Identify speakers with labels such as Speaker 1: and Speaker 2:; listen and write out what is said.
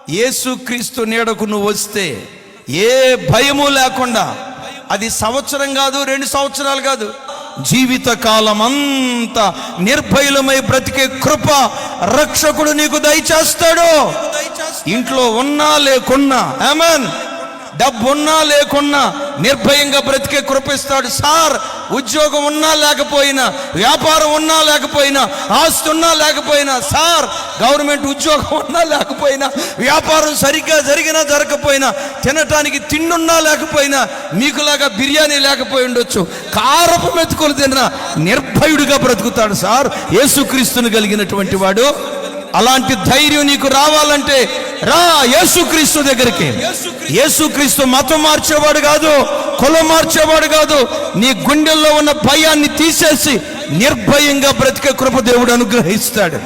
Speaker 1: యేసుక్రీస్తు నీడకు నువ్వు వస్తే ఏ భయము లేకుండా, అది సంవత్సరం కాదు, 2 సంవత్సరాలు కాదు, జీవితకాలం అంతా నిర్భయులమై బ్రతికే కృప రక్షకుడు నీకు దయచేస్తాడు. ఇంట్లో ఉన్నా లేకున్నా, ఆమేన్, డబ్బు ఉన్నా లేకున్నా నిర్భయంగా బ్రతికే కృప ఇస్తాడు. సార్, ఉద్యోగం ఉన్నా లేకపోయినా, వ్యాపారం ఉన్నా లేకపోయినా, ఆస్తి ఉన్నా లేకపోయినా, సార్ గవర్నమెంట్ ఉద్యోగం ఉన్నా లేకపోయినా, వ్యాపారం సరిగ్గా జరిగినా జరగకపోయినా, తినటానికి తిండున్నా లేకపోయినా, మీకులాగా బిర్యానీ లేకపోయి ఉండొచ్చు, కారపు మెతుకులు తిన్నా నిర్భయుడిగా బ్రతుకుతాడు సార్ యేసుక్రీస్తుని కలిగినటువంటి వాడు. అలాంటి ధైర్యం నీకు రావాలంటే రా యేసుక్రీస్తు దగ్గరికి. యేసుక్రీస్తు మతం మార్చేవాడు కాదు, కులం మార్చేవాడు కాదు. నీ గుండెల్లో ఉన్న భయాన్ని తీసేసి నిర్భయంగా బ్రతికే కృప దేవుడు అనుగ్రహిస్తాడు.